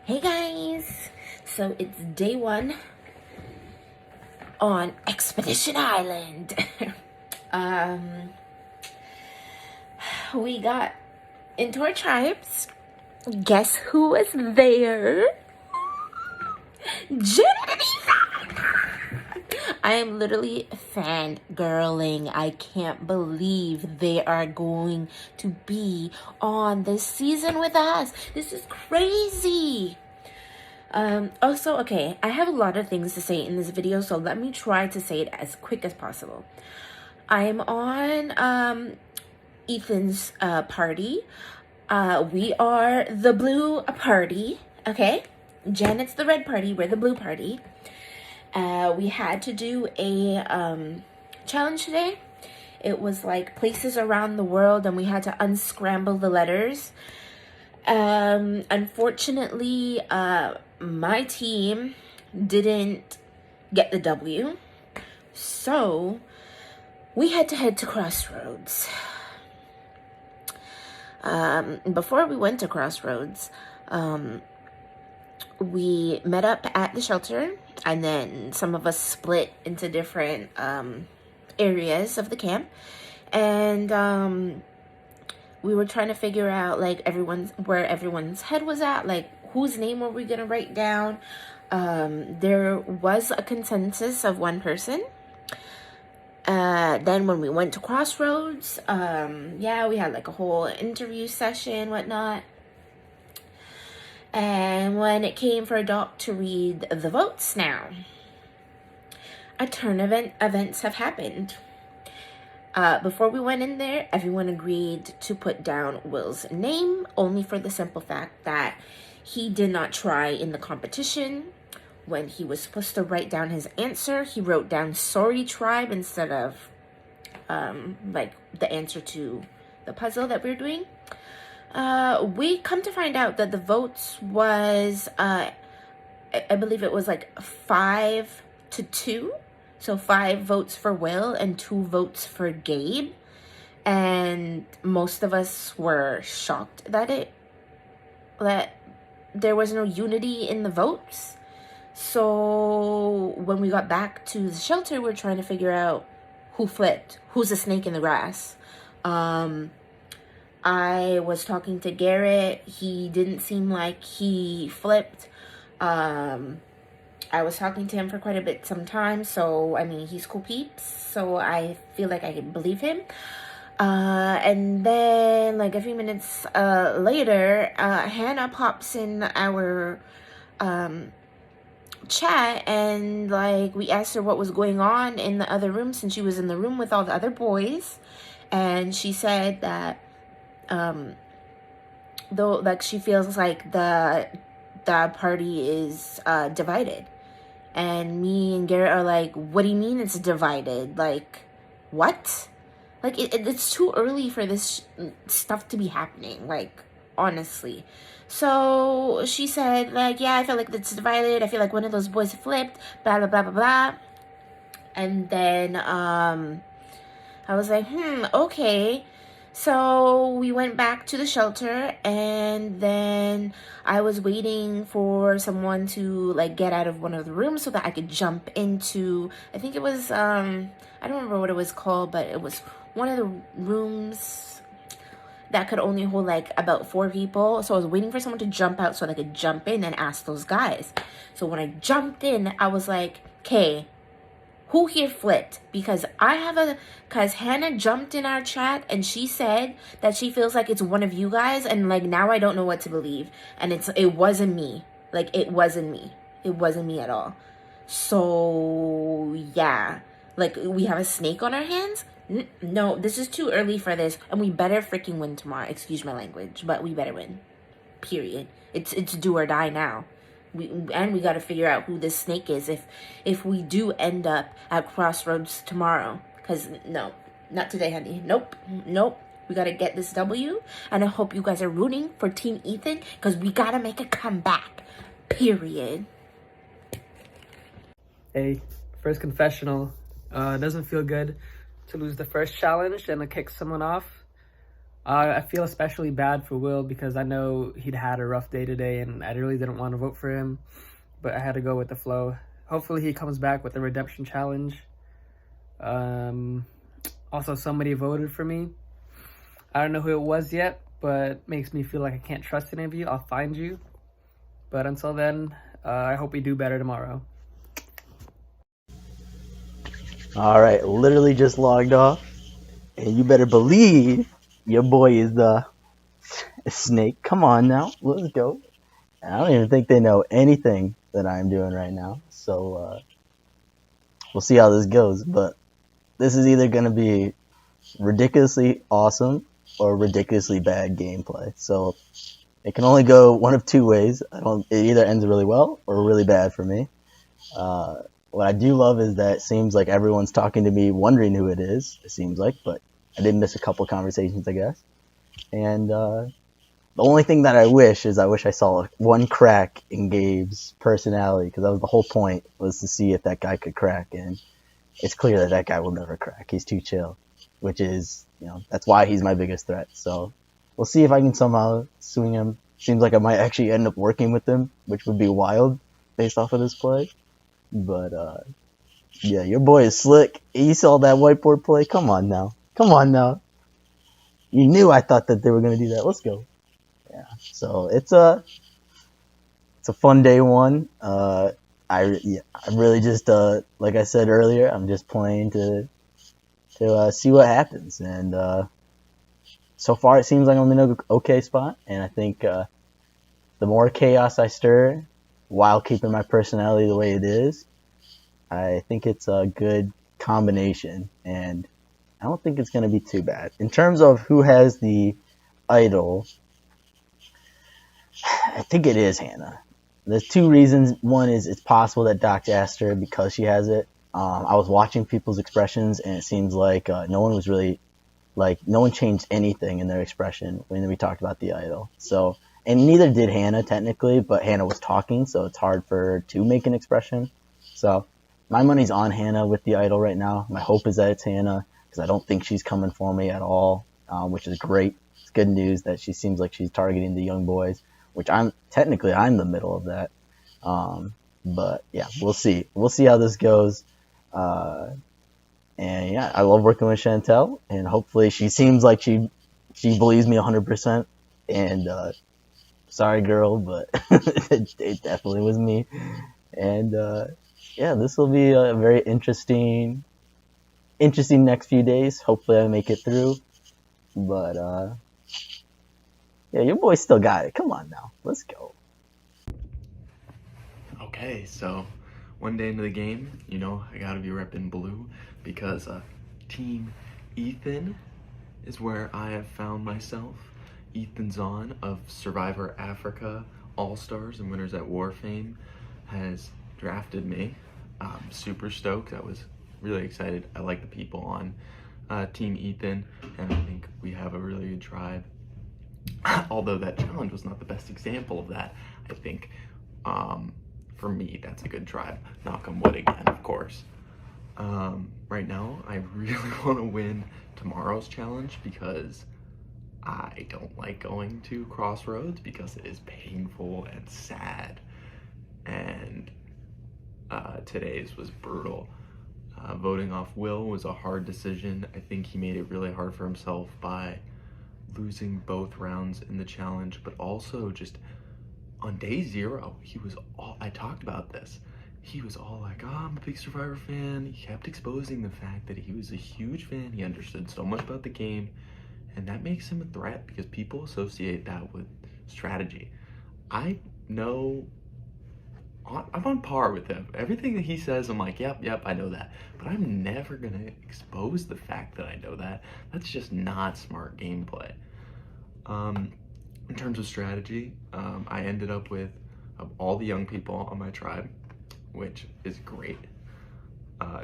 Hey guys! So it's day one on Expedition Island. We got into our tribes. Guess who was there? Jenny! I am literally fangirling. I can't believe they are going to be on this season with us. This is crazy. Also, okay, I have a lot of things to say in this video, so let me try to say it as quick as possible. I'm on Ethan's party. We are the blue party, okay? Janet's the red party, we're the blue party. We had to do a challenge today. It was like places around the world, and we had to unscramble the letters. Unfortunately, my team didn't get the W, so we had to head to Crossroads. Before we went to Crossroads, we met up at the shelter, and then some of us split into different areas of the camp, and we were trying to figure out like where everyone's head was at, like whose name were we gonna write down. There was a consensus of one person. Then when we went to Crossroads, yeah, we had like a whole interview session, whatnot. And when it came for a doc to read the votes now, a turn of events have happened. Before we went in there, everyone agreed to put down Will's name, only for the simple fact that he did not try in the competition. When he was supposed to write down his answer, he wrote down Sorry Tribe instead of like the answer to the puzzle that we were doing. We come to find out that the votes was, I believe it was like 5-2. So 5 votes for Will and 2 votes for Gabe. And most of us were shocked that there was no unity in the votes. So when we got back to the shelter, we're trying to figure out who flipped, who's the snake in the grass. I was talking to Garrett. He didn't seem like he flipped. I was talking to him for quite a bit sometimes, so I mean, he's cool peeps, so I feel like I can believe him. And then like a few minutes later, Hannah pops in our chat, and like we asked her what was going on in the other room, since she was in the room with all the other boys, and she said that though like she feels like the party is divided. And me and Garrett are like, what do you mean it's divided? Like, what? Like, it's too early for this stuff to be happening, like, honestly. So she said, like, yeah, I feel like it's divided. I feel like one of those boys flipped, blah, blah, blah, blah, blah. And then I was like, okay. So we went back to the shelter, and then I was waiting for someone to like get out of one of the rooms so that I could jump into, I think it was, I don't remember what it was called, but it was one of the rooms that could only hold like about 4 people. So I was waiting for someone to jump out so that I could jump in and ask those guys. So when I jumped in, I was like, okay, who here flipped? Because Hannah jumped in our chat and she said that she feels like it's one of you guys, and like now I don't know what to believe. And it wasn't me. Like it wasn't me. It wasn't me at all. So yeah, like we have a snake on our hands. No, this is too early for this, and we better freaking win tomorrow. Excuse my language, but we better win. Period. It's do or die now. We got to figure out who this snake is if we do end up at Crossroads tomorrow. Because no, not today, honey. Nope. We got to get this W. And I hope you guys are rooting for Team Ethan, because we got to make a comeback. Period. Hey, first confessional. It doesn't feel good to lose the first challenge and to kick someone off. I feel especially bad for Will because I know he'd had a rough day today and I really didn't want to vote for him, but I had to go with the flow. Hopefully he comes back with a redemption challenge. Um, Also, somebody voted for me. I don't know who it was yet, but makes me feel like I can't trust any of you. I'll find you. But until then, I hope we do better tomorrow. All right, literally just logged off, and you better believe your boy is the snake. Come on now, let's go. I don't even think they know anything that I'm doing right now, so we'll see how this goes. But this is either going to be ridiculously awesome or ridiculously bad gameplay. So it can only go one of two ways. It either ends really well or really bad for me. What I do love is that it seems like everyone's talking to me, wondering who it is. It seems like, but I did miss a couple conversations, I guess. And the only thing that I wish I saw one crack in Gabe's personality, because that was the whole point, was to see if that guy could crack. And it's clear that that guy will never crack. He's too chill, which is, that's why he's my biggest threat. So we'll see if I can somehow swing him. Seems like I might actually end up working with him, which would be wild based off of this play. But yeah, your boy is slick. You saw that whiteboard play. Come on now. Come on now. You knew I thought that they were gonna do that. Let's go. Yeah. So it's a fun day one. I'm really just like I said earlier, I'm just playing to see what happens. And so far it seems like I'm in an okay spot. And I think the more chaos I stir, while keeping my personality the way it is, I think it's a good combination, and I don't think it's going to be too bad. In terms of who has the idol, I think it is Hannah. There's two reasons. One is it's possible that Doc asked her because she has it. I was watching people's expressions, and it seems like no one changed anything in their expression when we talked about the idol. So, and neither did Hannah technically, but Hannah was talking, so it's hard for her to make an expression. So my money's on Hannah with the idol right now. My hope is that it's Hannah because I don't think she's coming for me at all, which is great. It's good news that she seems like she's targeting the young boys, which I'm the middle of that. But yeah, we'll see. We'll see how this goes. And yeah, I love working with Chantel, and hopefully she seems like she believes me 100%. And sorry, girl, but it definitely was me. And yeah, this will be a very interesting next few days. Hopefully I make it through. But yeah, your boy still got it. Come on now. Let's go. Okay, so one day into the game, I gotta be repping blue because Team Ethan is where I have found myself. Ethan Zahn of Survivor Africa All-Stars and Winners at War fame has drafted me. I'm super stoked. I was really excited. I like the people on Team Ethan, and I think we have a really good tribe. Although that challenge was not the best example of that, I think for me, that's a good tribe. Knock on wood again, of course. Right now, I really want to win tomorrow's challenge because I don't like going to Crossroads because it is painful and sad. And today's was brutal. Voting off Will was a hard decision. I think he made it really hard for himself by losing both rounds in the challenge, but also just on day 0, I talked about this. He was all like, oh, I'm a big Survivor fan. He kept exposing the fact that he was a huge fan. He understood so much about the game, and that makes him a threat because people associate that with strategy. I know I'm on par with him. Everything that he says, I'm like, yep, I know that. But I'm never gonna expose the fact that I know that. That's just not smart gameplay. In terms of strategy, I ended up with all the young people on my tribe, which is great.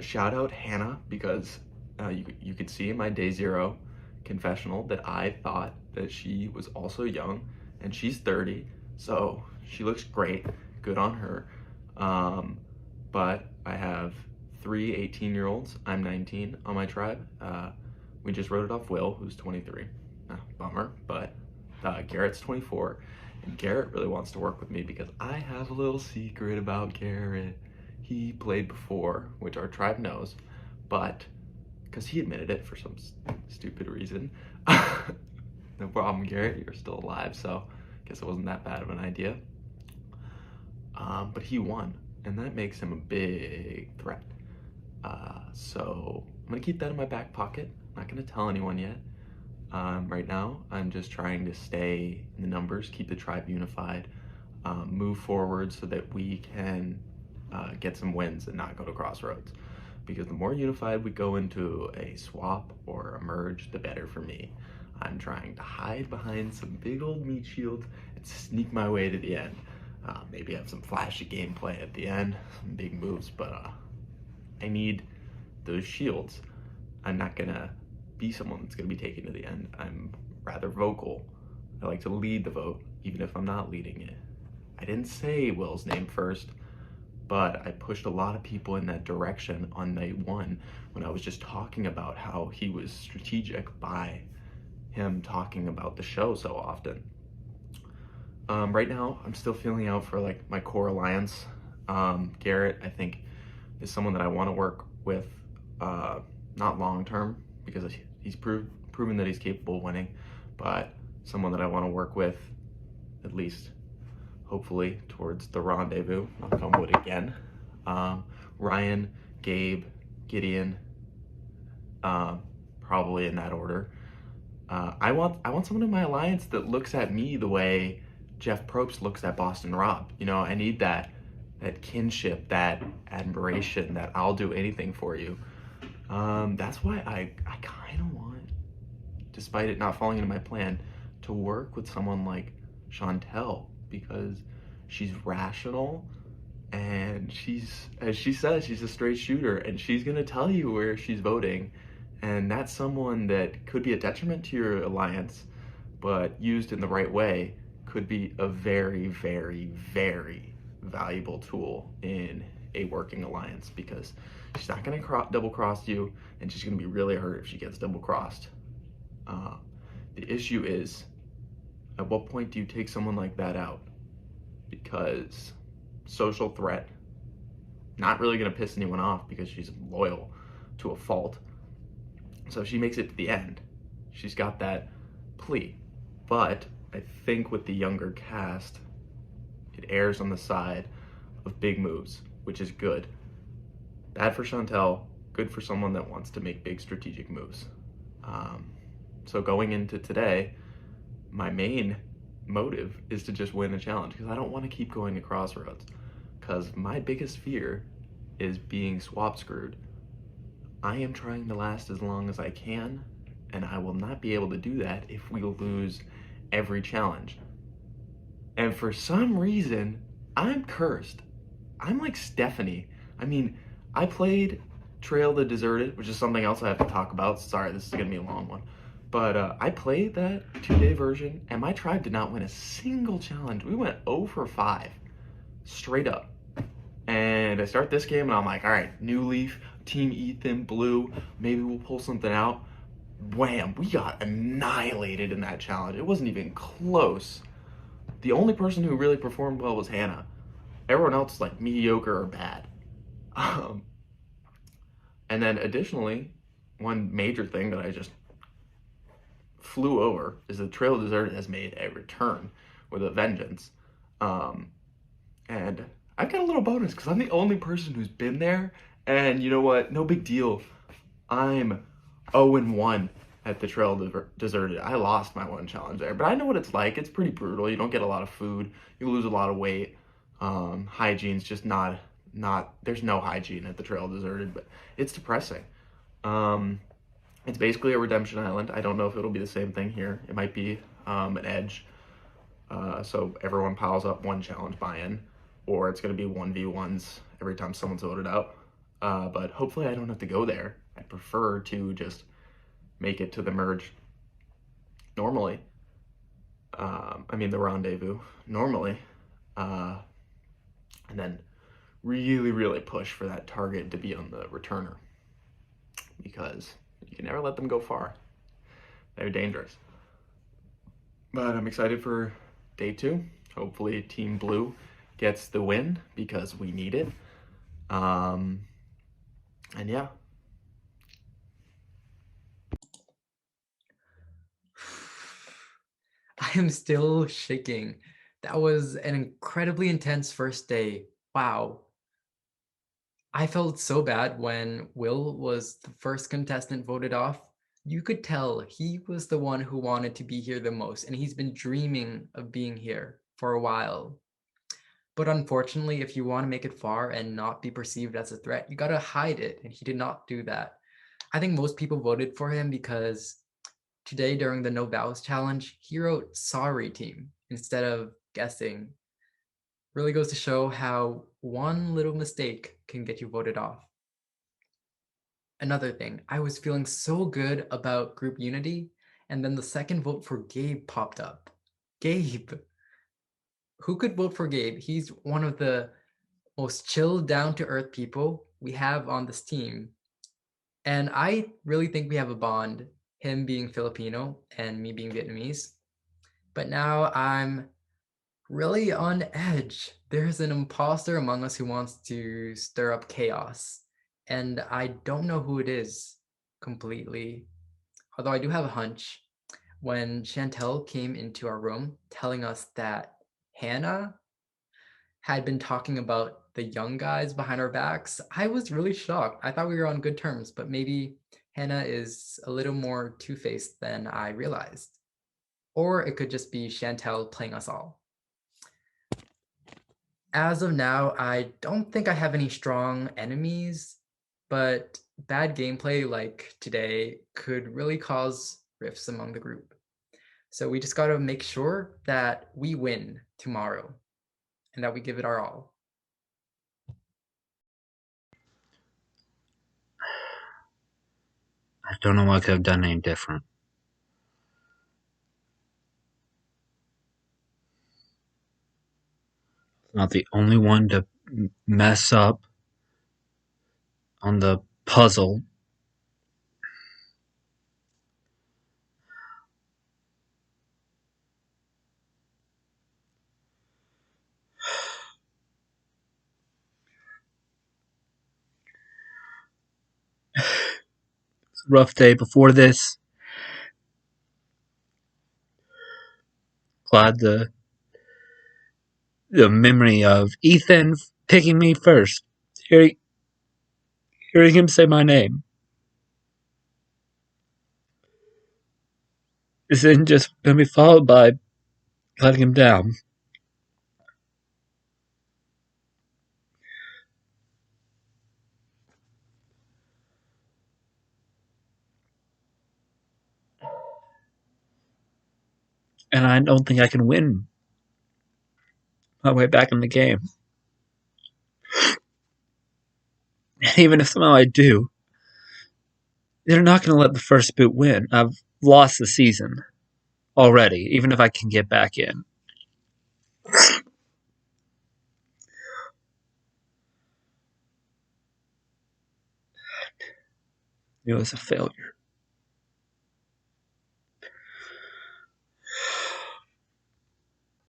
Shout out Hannah, because you could see in my day 0 confessional that I thought that she was also young, and she's 30, so she looks great. Good on her. But I have 3 18-year-olds. I'm 19 on my tribe. We just wrote it off Will, who's 23. bummer, but Garrett's 24, and Garrett really wants to work with me because I have a little secret about Garrett. He played before, which our tribe knows, but because he admitted it for some stupid reason. No problem, Garrett, you're still alive, so I guess it wasn't that bad of an idea. But he won, and that makes him a big threat. So I'm gonna keep that in my back pocket. I'm not gonna tell anyone yet. Right now, I'm just trying to stay in the numbers, keep the tribe unified, move forward so that we can get some wins and not go to crossroads. Because the more unified we go into a swap or a merge, the better for me. I'm trying to hide behind some big old meat shields and sneak my way to the end. Maybe have some flashy gameplay at the end, some big moves, but I need those shields. I'm not gonna be someone that's gonna be taken to the end. I'm rather vocal. I like to lead the vote, even if I'm not leading it. I didn't say Will's name first, but I pushed a lot of people in that direction on night one when I was just talking about how he was strategic by him talking about the show so often. Right now, I'm still feeling out for like my core alliance. Garrett, I think, is someone that I want to work with, not long term, because he's proven that he's capable of winning, but someone that I want to work with, at least, hopefully, towards the rendezvous. Knock on wood again. Ryan, Gabe, Gideon, probably in that order. I want someone in my alliance that looks at me the way Jeff Probst looks at Boston Rob. You know, I need that kinship, that admiration, that I'll do anything for you. That's why I kind of want, despite it not falling into my plan, to work with someone like Chantel, because she's rational and she's, as she says, she's a straight shooter, and she's gonna tell you where she's voting, and that's someone that could be a detriment to your alliance, but used in the right way could be a very, very, very valuable tool in a working alliance, because she's not going to double cross you, and she's going to be really hurt if she gets double crossed. The issue is, at what point do you take someone like that out? Because social threat, not really going to piss anyone off because she's loyal to a fault. So if she makes it to the end, she's got that plea. But I think with the younger cast, it errs on the side of big moves, which is good. Bad for Chantel, good for someone that wants to make big strategic moves. So going into today, my main motive is to just win a challenge, because I don't want to keep going to crossroads, because my biggest fear is being swap screwed. I am trying to last as long as I can, and I will not be able to do that if we lose every challenge. And for some reason, I'm cursed. I'm like Stephanie. I mean, I played Trail the Deserted, which is something else I have to talk about. Sorry, this is gonna be a long one. But I played that 2-day version, and my tribe did not win a single challenge. We went 0 for 5, straight up. And I start this game, and I'm like, all right, new leaf, Team Ethan, blue, maybe we'll pull something out. Wham, we got annihilated in that challenge. It wasn't even close. The only person who really performed well was Hannah. Everyone else is like mediocre or bad. And then additionally, one major thing that I just flew over is the Trail of Desert has made a return with a vengeance. And I've got a little bonus because I'm the only person who's been there. And you know what? No big deal. I'm 0-1 at the Trail Deserted. I lost my one challenge there, but I know what it's like. It's pretty brutal. You don't get a lot of food. You lose a lot of weight. Hygiene's just not, there's no hygiene at the Trail Deserted, but it's depressing. It's basically a redemption island. I don't know if it'll be the same thing here. It might be an edge. So everyone piles up one challenge buy-in, or it's going to be 1v1s every time someone's voted out. But hopefully I don't have to go there. I prefer to just make it to the merge normally. The rendezvous normally. And then really, really push for that target to be on the returner, because you can never let them go far. They're dangerous. But I'm excited for day 2. Hopefully, Team Blue gets the win because we need it. And yeah. I am still shaking. That was an incredibly intense first day. Wow. I felt so bad when Will was the first contestant voted off. You could tell he was the one who wanted to be here the most, and he's been dreaming of being here for a while. But unfortunately, if you want to make it far and not be perceived as a threat, you gotta hide it, and he did not do that. I think most people voted for him because today during the No Vows challenge, he wrote sorry team instead of guessing. Really goes to show how one little mistake can get you voted off. Another thing, I was feeling so good about group unity, and then the second vote for Gabe popped up. Gabe. Who could vote for Gabe? He's one of the most chill, down to earth people we have on this team. And I really think we have a bond, him being Filipino and me being Vietnamese. But now I'm really on edge. There's an imposter among us who wants to stir up chaos. And I don't know who it is completely. Although I do have a hunch. When Chantel came into our room telling us that Hannah had been talking about the young guys behind our backs, I was really shocked. I thought we were on good terms, but maybe Hannah is a little more two-faced than I realized. Or it could just be Chantel playing us all. As of now, I don't think I have any strong enemies, but bad gameplay like today could really cause rifts among the group. So we just got to make sure that we win tomorrow and that we give it our all. I don't know what I could have done any different. Not the only one to mess up on the puzzle. Rough day before this. Glad the memory of Ethan picking me first. Hearing him say my name. Is then just gonna be followed by letting him down. And I don't think I can win my way back in the game. And even if somehow I do, they're not going to let the first boot win. I've lost the season already, even if I can get back in. It was a failure.